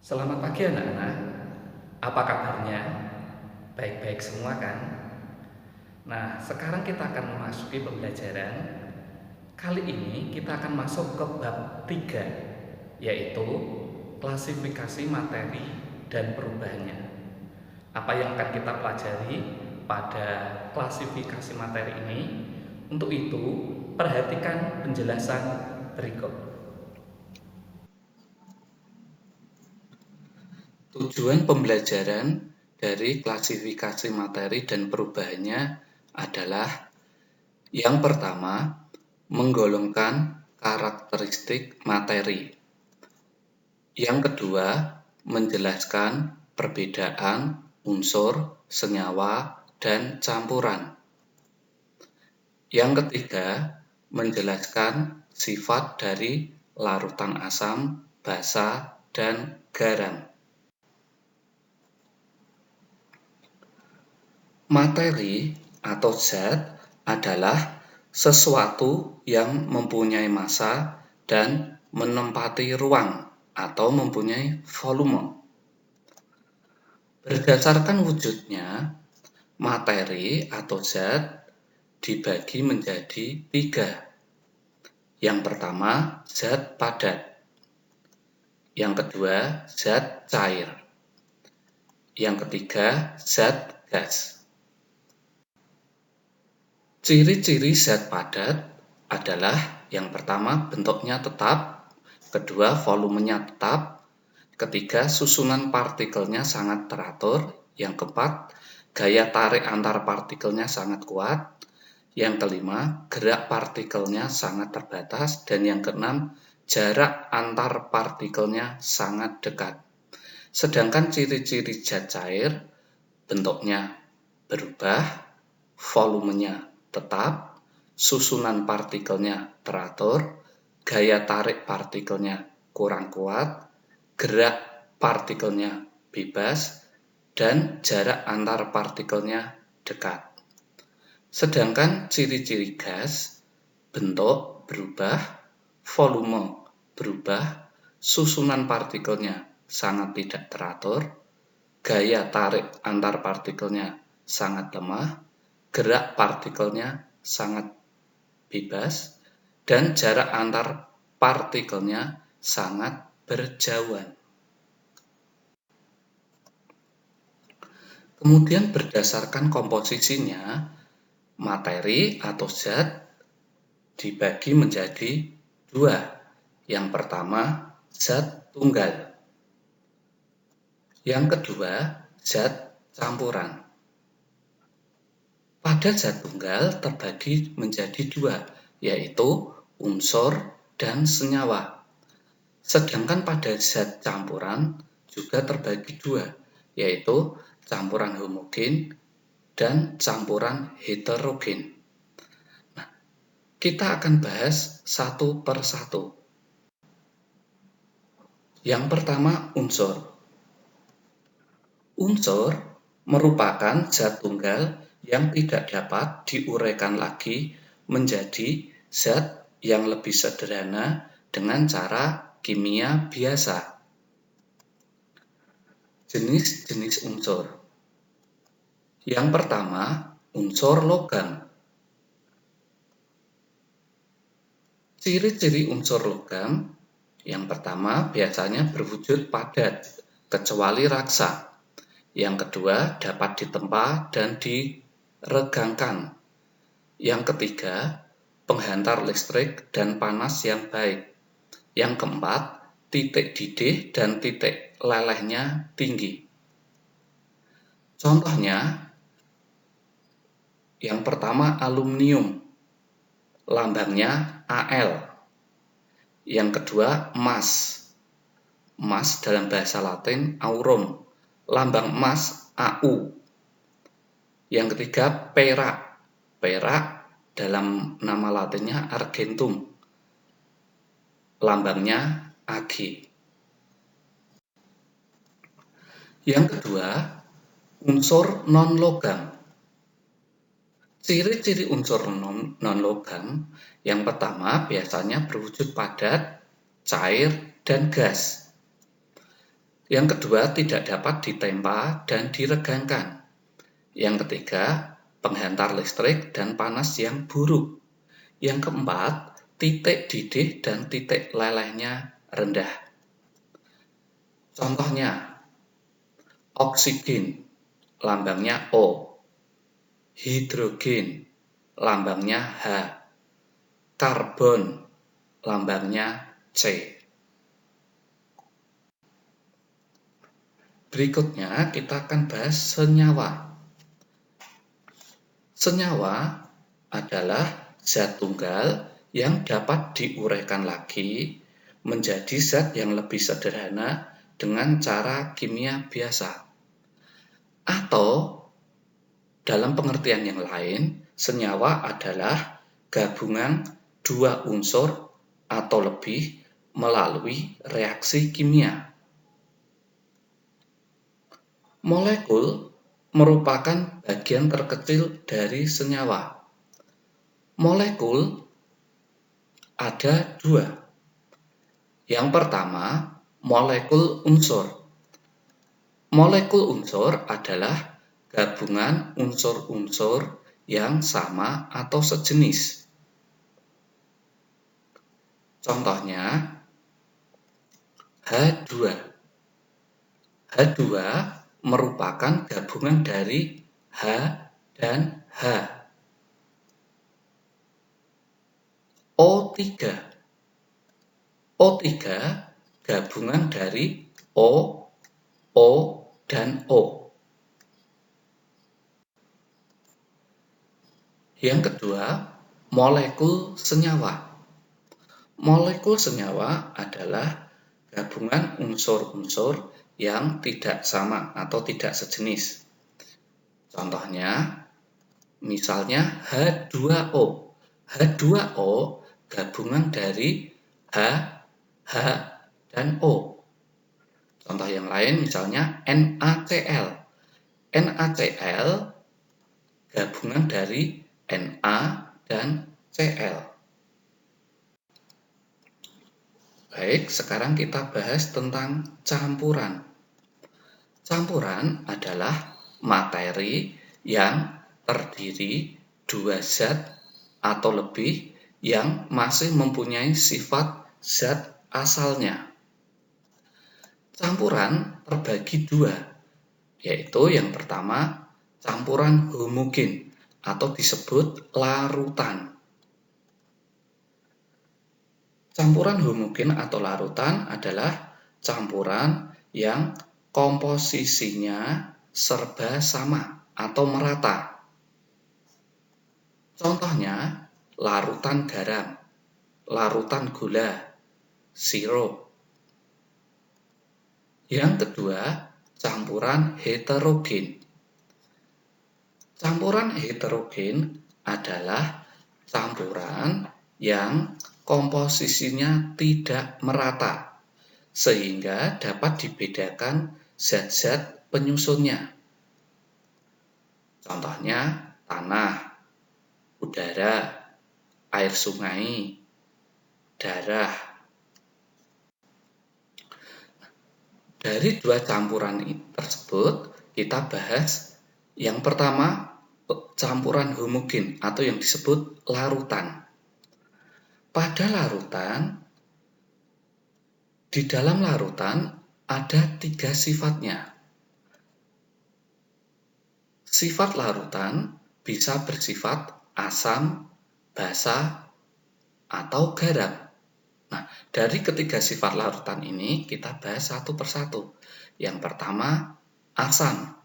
Selamat pagi anak-anak, apa kabarnya? Baik-baik semua kan? Nah, sekarang kita akan memasuki pembelajaran. Kali ini kita akan masuk ke bab 3, yaitu klasifikasi materi dan perubahannya. Apa yang akan kita pelajari pada klasifikasi materi ini? Untuk itu, perhatikan penjelasan berikut. Tujuan pembelajaran dari klasifikasi materi dan perubahannya adalah yang pertama, menggolongkan karakteristik materi. Yang kedua, menjelaskan perbedaan unsur, senyawa, dan campuran. Yang ketiga, menjelaskan sifat dari larutan asam, basa, dan garam. Materi atau zat adalah sesuatu yang mempunyai massa dan menempati ruang atau mempunyai volume. Berdasarkan wujudnya, materi atau zat dibagi menjadi 3. Yang pertama, zat padat. Yang kedua, zat cair. Yang ketiga, zat gas. Ciri-ciri zat padat adalah yang pertama bentuknya tetap, kedua volumenya tetap, ketiga susunan partikelnya sangat teratur, yang keempat gaya tarik antar partikelnya sangat kuat, yang kelima gerak partikelnya sangat terbatas, dan yang keenam jarak antar partikelnya sangat dekat. Sedangkan ciri-ciri zat cair bentuknya berubah, volumenya tetap, susunan partikelnya teratur, gaya tarik partikelnya kurang kuat, gerak partikelnya bebas, dan jarak antar partikelnya dekat. Sedangkan ciri-ciri gas, bentuk berubah, volume berubah, susunan partikelnya sangat tidak teratur, gaya tarik antar partikelnya sangat lemah, gerak partikelnya sangat bebas, dan jarak antar partikelnya sangat berjauhan. Kemudian berdasarkan komposisinya, materi atau zat dibagi menjadi 2. Yang pertama, zat tunggal. Yang kedua, zat campuran. Pada zat tunggal terbagi menjadi 2, yaitu unsur dan senyawa. Sedangkan pada zat campuran juga terbagi 2, yaitu campuran homogen dan campuran heterogen. Nah, kita akan bahas satu per satu. Yang pertama, unsur. Unsur merupakan zat tunggal yang tidak dapat diuraikan lagi menjadi zat yang lebih sederhana dengan cara kimia biasa. Jenis-jenis unsur. Yang pertama, unsur logam. Ciri-ciri unsur logam, yang pertama biasanya berwujud padat, kecuali raksa. Yang kedua dapat ditempa dan diregangkan. Yang ketiga, penghantar listrik dan panas yang baik. Yang keempat, titik didih dan titik lelehnya tinggi. Contohnya, yang pertama aluminium, lambangnya Al. Yang kedua, emas. Emas dalam bahasa Latin aurum, lambang emas Au. Yang ketiga, perak. Perak dalam nama latinnya argentum, lambangnya Ag. Yang kedua, unsur non-logam. Ciri-ciri unsur non-logam, yang pertama biasanya berwujud padat, cair, dan gas. Yang kedua, tidak dapat ditempa dan diregangkan. Yang ketiga, penghantar listrik dan panas yang buruk. Yang keempat, titik didih dan titik lelehnya rendah. Contohnya, oksigen, lambangnya O. Hidrogen, lambangnya H. Karbon, lambangnya C. Berikutnya kita akan bahas senyawa. Senyawa adalah zat tunggal yang dapat diuraikan lagi menjadi zat yang lebih sederhana dengan cara kimia biasa. Atau dalam pengertian yang lain, senyawa adalah gabungan dua unsur atau lebih melalui reaksi kimia. Molekul merupakan bagian terkecil dari senyawa. Molekul ada dua. Yang pertama, molekul unsur. Molekul unsur adalah gabungan unsur-unsur yang sama atau sejenis. Contohnya, H2. H2 merupakan gabungan dari H dan H. O3. O3 gabungan dari O, O, dan O. Yang kedua, molekul senyawa. Molekul senyawa adalah gabungan unsur-unsur yang tidak sama atau tidak sejenis. Contohnya, misalnya H2O. H2O gabungan dari H, H, dan O. Contoh yang lain misalnya NaCl. NaCl gabungan dari Na dan Cl. Baik, sekarang kita bahas tentang campuran. Campuran adalah materi yang terdiri dua zat atau lebih yang masih mempunyai sifat zat asalnya. Campuran terbagi dua, yaitu yang pertama campuran homogen atau disebut larutan. Campuran homogen atau larutan adalah campuran yang komposisinya serba sama atau merata. Contohnya, larutan garam, larutan gula, sirup. Yang kedua, campuran heterogen. Campuran heterogen adalah campuran yang komposisinya tidak merata, sehingga dapat dibedakan zat-zat penyusunnya. Contohnya, tanah, udara, air sungai, darah. Dari dua campuran tersebut, kita bahas yang pertama, campuran homogen atau yang disebut larutan. Pada larutan, di dalam larutan ada tiga sifatnya. Sifat larutan bisa bersifat asam, basa, atau garam. Nah, dari ketiga sifat larutan ini kita bahas satu persatu. Yang pertama, asam.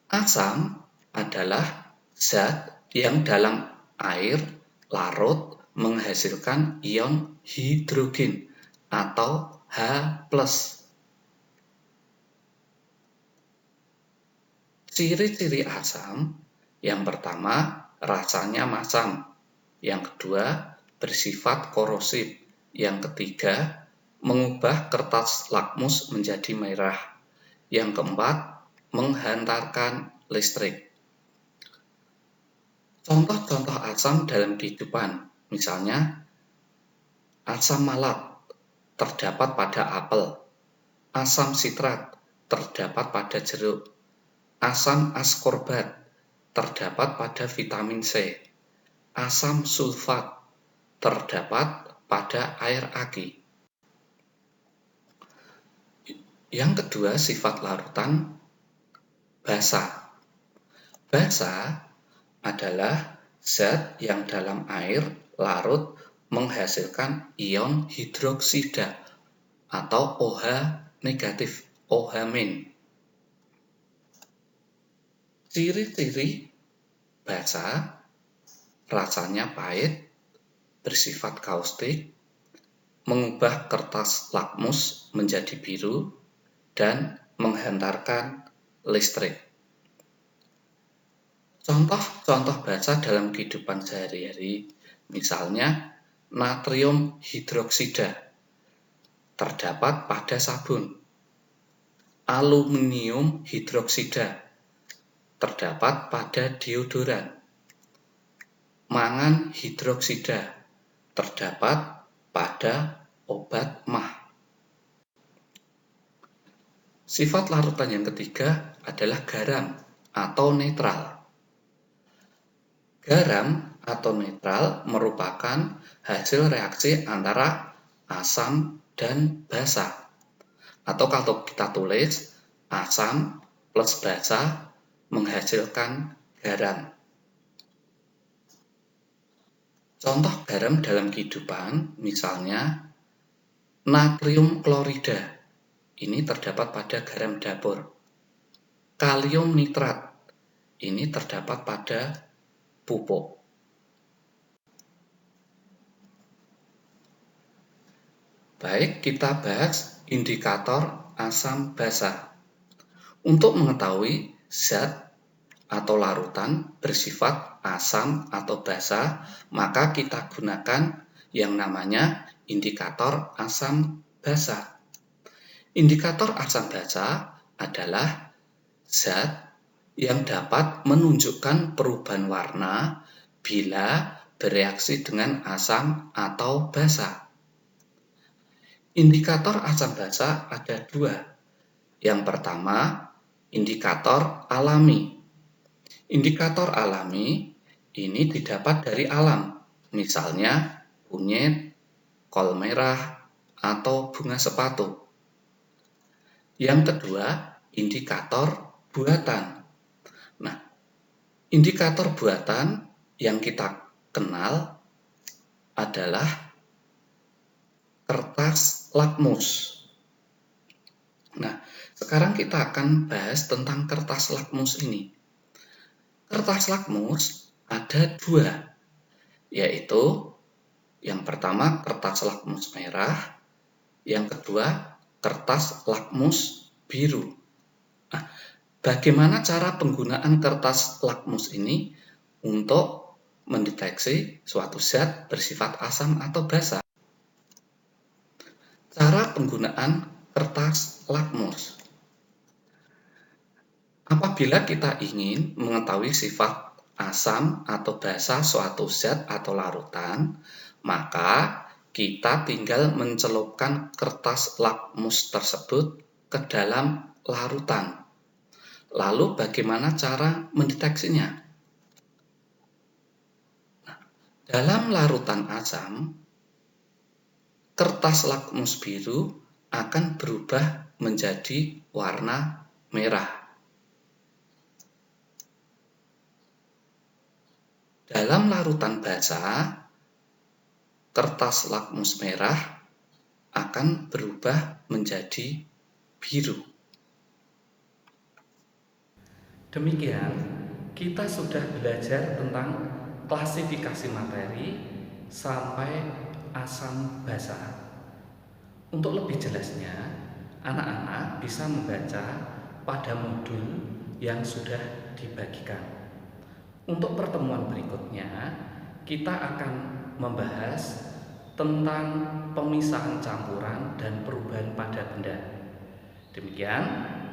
Asam adalah zat yang dalam air larut menghasilkan ion hidrogen atau H+. Ciri-ciri asam, yang pertama rasanya masam, yang kedua bersifat korosif, yang ketiga mengubah kertas lakmus menjadi merah, yang keempat menghantarkan listrik. Contoh-contoh asam dalam kehidupan, misalnya asam malat terdapat pada apel. Asam sitrat terdapat pada jeruk. Asam askorbat terdapat pada vitamin C. Asam sulfat terdapat pada air aki. Yang kedua, sifat larutan basa. Basa adalah zat yang dalam air larut menghasilkan ion hidroksida atau OH negatif, OH-. Ciri-ciri basa: rasanya pahit, bersifat kaustik, mengubah kertas lakmus menjadi biru, dan menghantarkan listrik. Contoh-contoh basa dalam kehidupan sehari-hari, misalnya natrium hidroksida terdapat pada sabun. Aluminium hidroksida terdapat pada deodoran. Mangan hidroksida terdapat pada obat mah. Sifat larutan yang ketiga adalah garam atau netral. Garam atau netral merupakan hasil reaksi antara asam dan basa. Atau kalau kita tulis, asam plus basa menghasilkan garam. Contoh garam dalam kehidupan, misalnya natrium klorida. Ini terdapat pada garam dapur. Kalium nitrat. Ini terdapat pada pupuk. Baik, kita bahas indikator asam basa. Untuk mengetahui zat atau larutan bersifat asam atau basa, maka kita gunakan yang namanya indikator asam basa. Indikator asam basa adalah zat yang dapat menunjukkan perubahan warna bila bereaksi dengan asam atau basa. Indikator asam basa ada dua. Yang pertama, indikator alami. Indikator alami ini didapat dari alam, misalnya kunyit, kol merah, atau bunga sepatu. Yang kedua, indikator buatan. Nah, indikator buatan yang kita kenal adalah kertas lakmus. Nah, sekarang kita akan bahas tentang kertas lakmus ini. Kertas lakmus ada dua, yaitu yang pertama kertas lakmus merah, yang kedua kertas lakmus biru. Nah, bagaimana cara penggunaan kertas lakmus ini untuk mendeteksi suatu zat bersifat asam atau basa? Cara penggunaan kertas lakmus. Apabila kita ingin mengetahui sifat asam atau basa suatu zat atau larutan, maka kita tinggal mencelupkan kertas lakmus tersebut ke dalam larutan. Lalu bagaimana cara mendeteksinya? Dalam larutan asam, kertas lakmus biru akan berubah menjadi warna merah. Dalam larutan basa, kertas lakmus merah akan berubah menjadi biru. Demikian, kita sudah belajar tentang klasifikasi materi sampai asam basa. Untuk lebih jelasnya, anak-anak bisa membaca pada modul yang sudah dibagikan. Untuk pertemuan berikutnya, kita akan membahas tentang pemisahan campuran dan perubahan pada benda. Demikian,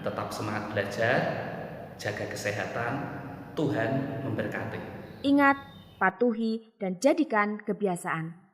tetap semangat belajar, jaga kesehatan, Tuhan memberkati. Ingat, patuhi, dan jadikan kebiasaan.